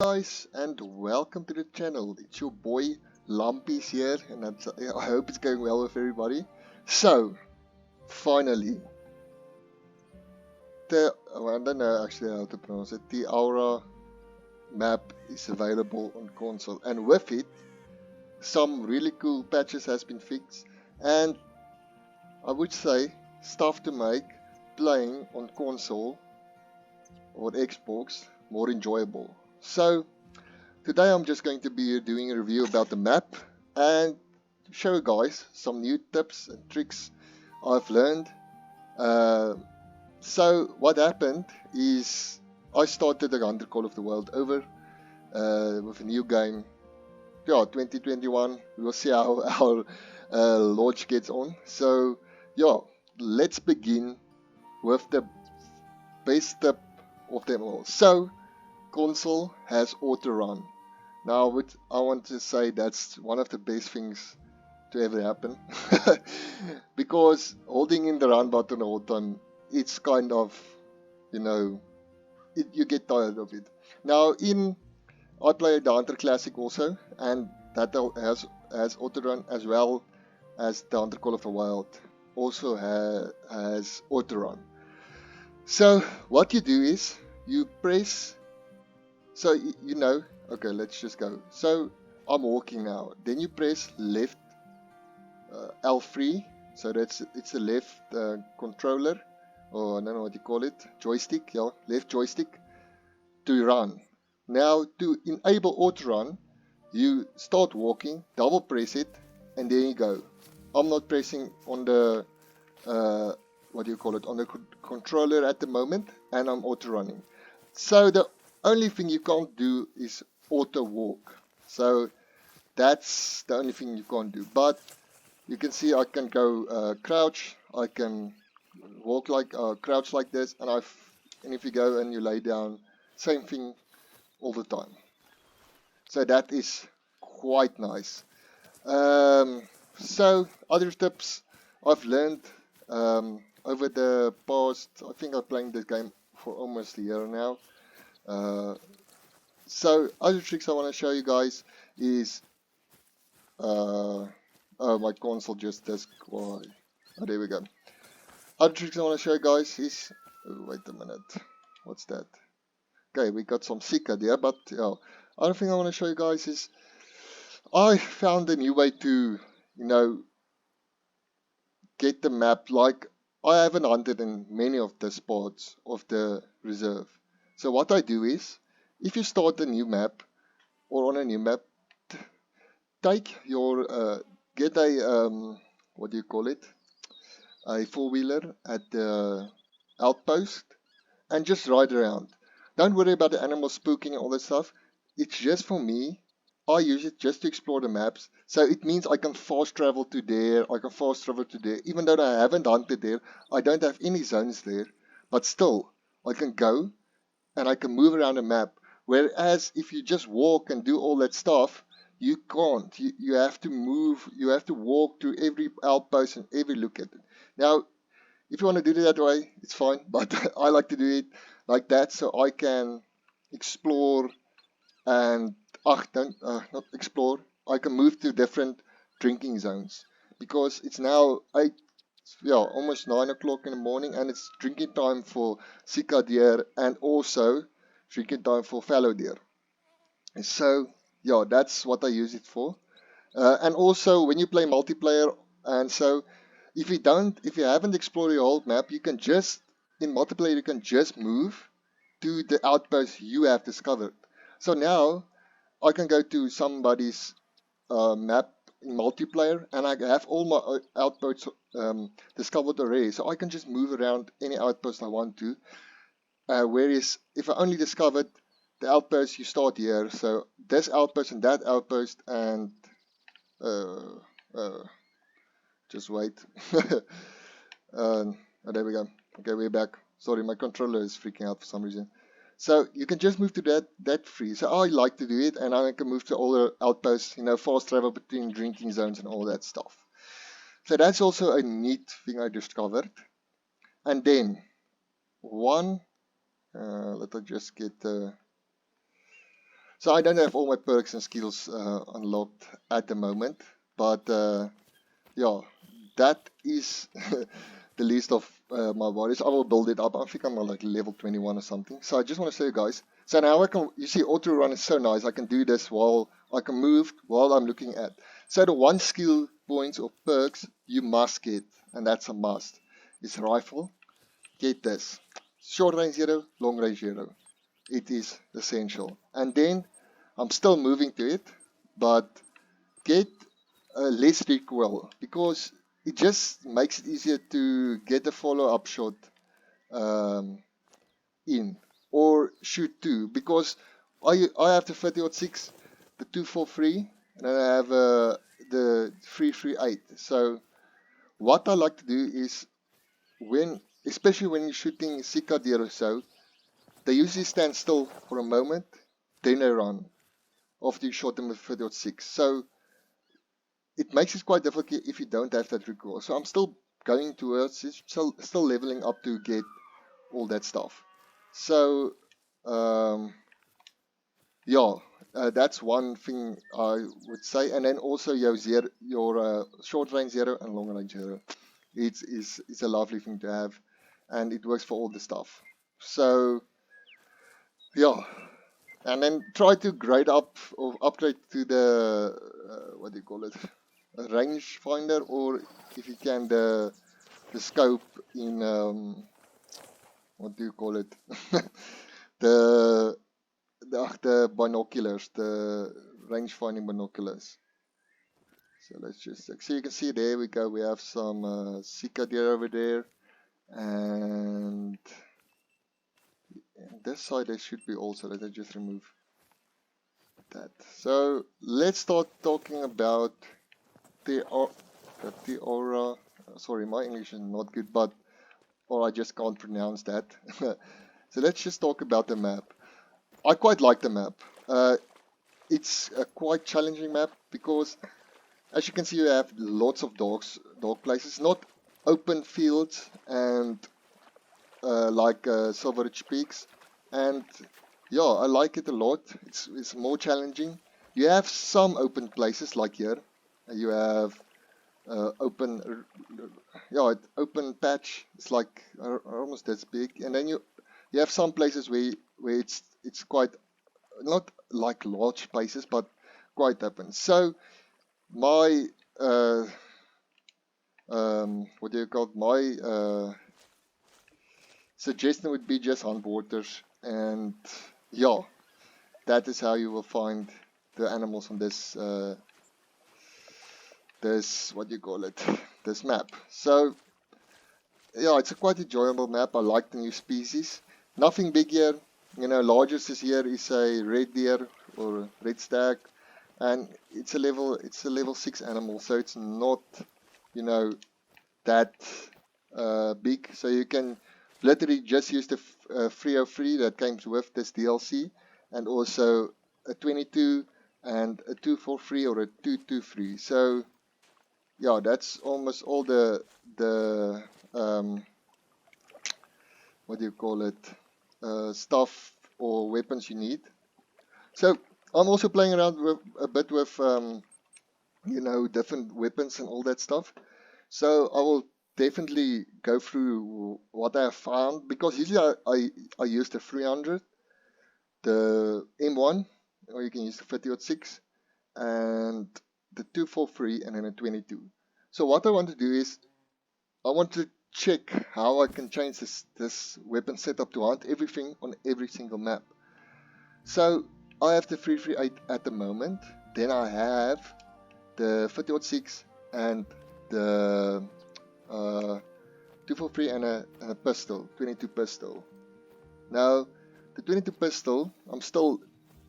Guys, and welcome to the channel. It's your boy Lumpy's here, and I hope it's going well with everybody. So, finally, I don't know actually how to pronounce it. The Aura map is available on console, and with it, some really cool patches has been fixed, and I would say stuff to make playing on console or Xbox more enjoyable. So, today I'm just going to be doing a review about the map and show you guys some new tips and tricks I've learned. Uh, so what happened is I started the Hunter Call of the World over with a new game. Yeah, 2021. We'll see how our launch gets on. So yeah, let's begin with the best tip of them all. So console has auto run. Now, I want to say that's one of the best things to ever happen, because holding in the run button all the time, it's kind of, you know, you get tired of it. Now, I play the Hunter Classic also, and that has auto run as well as the Hunter Call of the Wild also has auto run. So what you do is you press. So okay, let's just go. So I'm walking now. Then you press left L3. So it's the left controller, or I don't know what you call it, joystick. Yeah, left joystick to run. Now to enable auto run, you start walking, double press it, and there you go. I'm not pressing on the what do you call it, on the controller at the moment, and I'm auto running. So the only thing you can't do is auto walk. So that's the only thing you can't do. But you can see I can go crouch, I can walk like crouch like this, and if you go and you lay down, same thing all the time. So that is quite nice. So other tips I've learned over the past, I think I'm playing this game for almost a year now. So other tricks I want to show you guys is oh, my console just does why. Oh, there we go. Other tricks I want to show you guys is wait a minute, what's that? Okay, we got some Sika there, but yeah, other thing I want to show you guys is I found a new way to get the map. Like, I haven't hunted in many of the spots of the reserve. So what I do is, if you start a new map or on a new map, take your get a what do you call it? A four-wheeler at the outpost and just ride around. Don't worry about the animals spooking and all that stuff. It's just for me. I use it just to explore the maps. So it means I can fast travel to there, I can fast travel to there. Even though I haven't hunted there, I don't have any zones there. But still, I can go and I can move around the map. Whereas if you just walk and do all that stuff, you can't. You have to move, you have to walk to every outpost and every look at it. Now, if you want to do it that way, it's fine, but I like to do it like that so I can explore and don't not explore. I can move to different drinking zones because it's now 8, yeah, almost 9 o'clock in the morning, and it's drinking time for Sika deer and also drinking time for fallow deer. And so yeah, that's what I use it for. And also when you play multiplayer, and so if you haven't explored your whole map, you can just in multiplayer you can just move to the outpost you have discovered. So now I can go to somebody's map in multiplayer, and I have all my outposts discovered already. So I can just move around any outpost I want to. Whereas if I only discovered the outpost, you start here. So this outpost and that outpost, and uh, uh, just wait. Oh, there we go. Okay, we're back. Sorry, my controller is freaking out for some reason. So you can just move to that free. So I like to do it, and I can move to all the outposts, fast travel between drinking zones and all that stuff. So that's also a neat thing I discovered. And then let us just get So I don't have all my perks and skills unlocked at the moment, but yeah, that is the list of my warriors. I will build it up. I think I'm on like level 21 or something. So I just want to show you guys. So now I can, you see, auto run is so nice. I can do this while I can move while I'm looking at. So the one skill points or perks you must get, and that's a must, is rifle. Get this. Short range 0, long range 0. It is essential. And then I'm still moving to it, but get less recoil because it just makes it easier to get a follow-up shot um, in or shoot two because I have the 30-06, the 243, and then I have the 338. So what I like to do is when, especially when you're shooting Sika deer or so, they usually stand still for a moment, then they run after you shot them with 30-06. So it makes it quite difficult if you don't have that recoil. So I'm still going towards it, still leveling up to get all that stuff. So yeah, that's one thing I would say. And then also your short range 0 and long range 0. It's a lovely thing to have, and it works for all the stuff. So yeah, and then try to grade up or upgrade to the what do you call it, a range finder, or if you can the scope in what do you call it, the the binoculars, the range finding binoculars. So let's just check. So you can see there we go. We have some Sika deer over there, and this side there should be also. Let us just remove that. So let's start talking about the aura. Sorry, my English is not good, but or I just can't pronounce that. So let's just talk about the map. I quite like the map. It's a quite challenging map because, as you can see, you have lots of dog places, not open fields and like Silver Ridge Peaks. And yeah, I like it a lot. It's more challenging. You have some open places like here. You have open patch. It's like almost that big, and then you have some places where it's quite not like large places, but quite open. So my what do you call it? My suggestion would be just hunt waters, and yeah, that is how you will find the animals on this what do you call it, this map. So yeah, it's a quite enjoyable map. I like the new species. Nothing big here. You know, largest is here is a red deer or red stag, and it's a level 6 animal, so it's not, you know, that big. So you can literally just use the 303 that comes with this DLC, and also a 22 and a 243 or a 223. So yeah, that's almost all the what do you call it, stuff or weapons you need. So I'm also playing around with a bit with you know, different weapons and all that stuff. So I will definitely go through what I have found, because usually I use the 300, the M1, or you can use the 30-06, and the 243, and then a 22. So what I want to do is I want to check how I can change this weapon setup to hunt everything on every single map. So I have the 338 at the moment. Then I have the 30-06 and the 243 and a pistol, 22 pistol. Now the 22 pistol, I'm still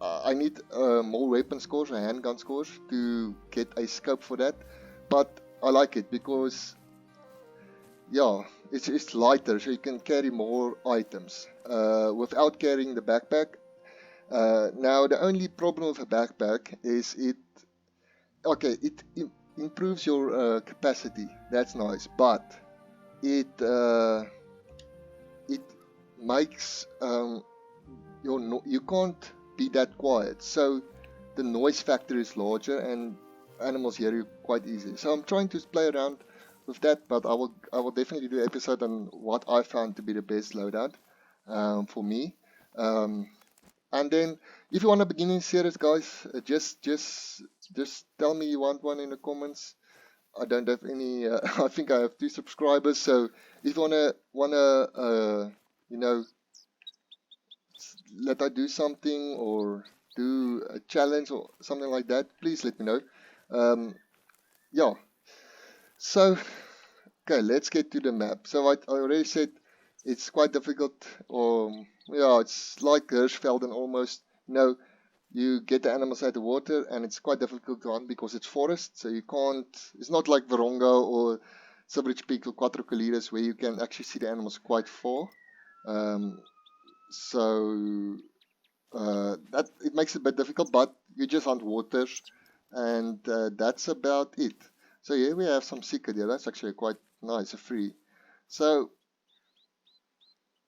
I need more weapon scores, or handgun scores, to get a scope for that. But I like it because yeah, it's lighter, so you can carry more items without carrying the backpack. Now the only problem with a backpack is it improves your capacity. That's nice, but it makes you can't be that quiet. So the noise factor is larger and animals hear you quite easily. So I'm trying to play around with that, but I will definitely do an episode on what I found to be the best loadout for me. And then if you want a beginning series, guys, just tell me you want one in the comments. I don't have any. I think I have 2 subscribers, so if you wanna you know, let I do something or do a challenge or something like that, please let me know. Yeah. So okay, let's get to the map. So I already said it's quite difficult. Yeah, it's like Hirschfelden almost. You get the animals out of the water and it's quite difficult to hunt because it's forest, so you can't, it's not like Varonga or Silveridge Peak or Quattro Colinas where you can actually see the animals quite far. So that it makes it a bit difficult, but you just hunt waters and that's about it. So here we have some Sika there, that's actually quite nice, a free. So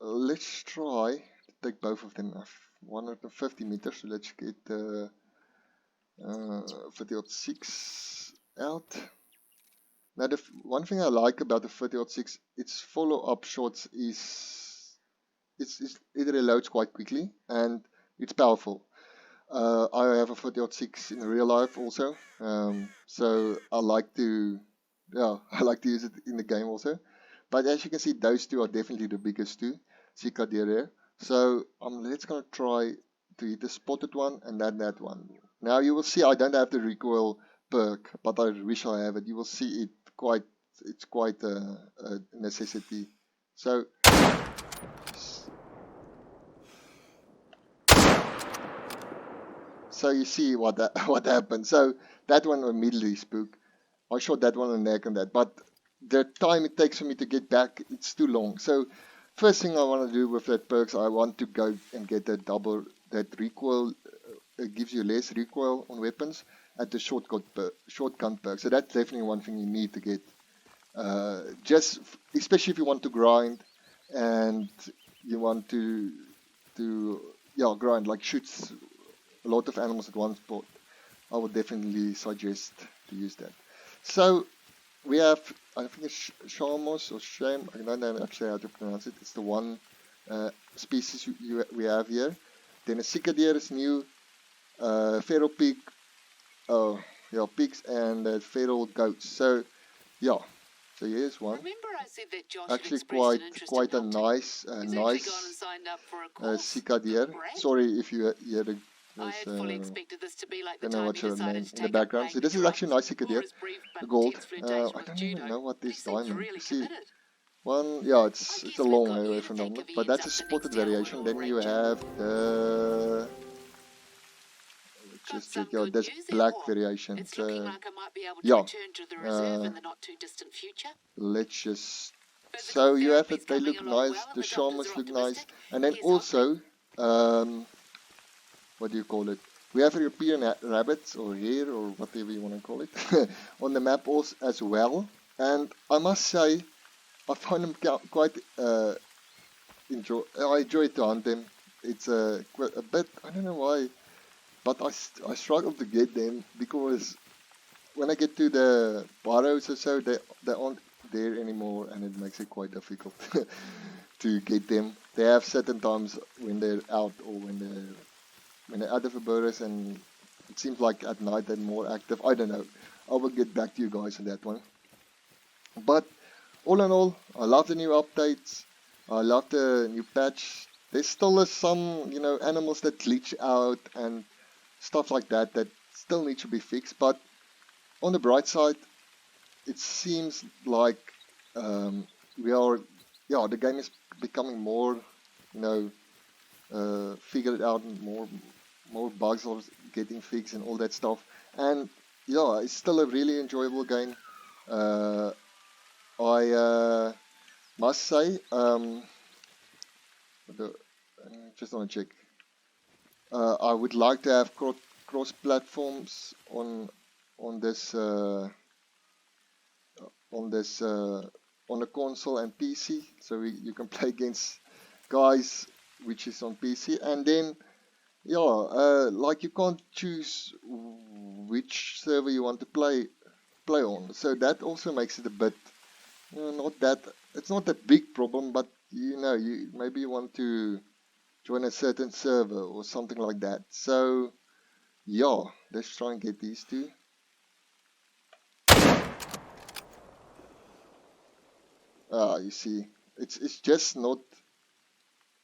let's try to take both of them off 150 meters, so let's get 30-6 out. Now the one thing I like about the 30-6, its follow-up shots is it reloads quite quickly and it's powerful. I have a 30-6 in real life also, so I like to use it in the game also. But as you can see, those two are definitely the biggest two, Sika there. So let's gonna try to hit the spotted one and then that one. Now you will see I don't have the recoil perk, but I wish I have it. You will see it it's quite a necessity. So you see what what happened. So that one immediately spooked. I shot that one on the neck and that, but the time it takes for me to get back, it's too long. So first thing I want to do with that perks, I want to go and get that recoil. It gives you less recoil on weapons at the shotgun perk. So that's definitely one thing you need to get. Especially if you want to grind and you want to grind, like shoots a lot of animals at one spot. I would definitely suggest to use that. So we have, I think it's Shamos or Shame, I don't know actually how to pronounce it. It's the one species we have here. Then a Sika deer is new, feral pig, pigs and feral goats. So yeah, so here's one. Actually quite a nice Sika deer. Sorry if you hear the don't know what's her name in the background. So this is actually nice Sika deer, the gold. I don't even know what this diamond. You see, one, yeah, it's a long way from normal, but that's a spotted variation. Then you have the just check out this black variation. So yeah, let's just. So you have it. They look nice. The shamas look nice, and then also, what do you call it? We have European rabbits or hare or whatever you want to call it on the map also as well. And I must say, I find them quite I enjoy to hunt them. It's a bit, I don't know why, but I struggle to get them because when I get to the burrows or so, they aren't there anymore, and it makes it quite difficult to get them. They have certain times when they're out or when they're out of the burrows, and it seems like at night they're more active. I don't know. I will get back to you guys on that one. But all in all, I love the new updates. I love the new patch. There's still some, animals that glitch out and stuff like that still need to be fixed. But on the bright side, it seems like the game is becoming more, figured out, and more bugs are getting fixed and all that stuff. And yeah, it's still a really enjoyable game. I must say, just want to check. I would like to have cross platforms on this on the console and PC, so you can play against guys which is on PC, and then yeah, like you can't choose which server you want to play on, so that also makes it a bit not that it's not a big problem, but you maybe you want to join a certain server or something like that. So yeah, let's try and get these two. You see, it's just not.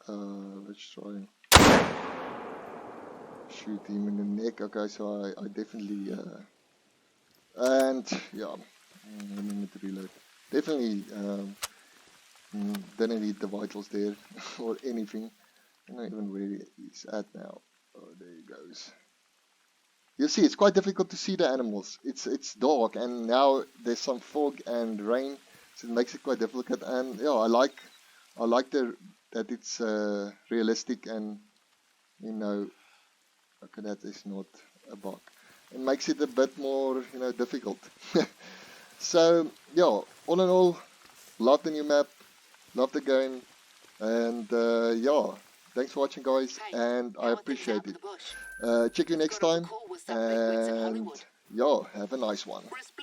Let's try and shoot him in the neck. Okay, so I definitely and yeah, let me reload. Definitely didn't need the vitals there or anything. I don't know even where he's at now. Oh, there he goes. You see, it's quite difficult to see the animals. It's dark, and now there's some fog and rain, so it makes it quite difficult. And yeah, I like that it's realistic, and okay, that is not a bug. It makes it a bit more difficult. So yeah, all in all, love the new map, love the game, and yeah, thanks for watching, guys, and I appreciate it. Check you next time, and yeah, have a nice one.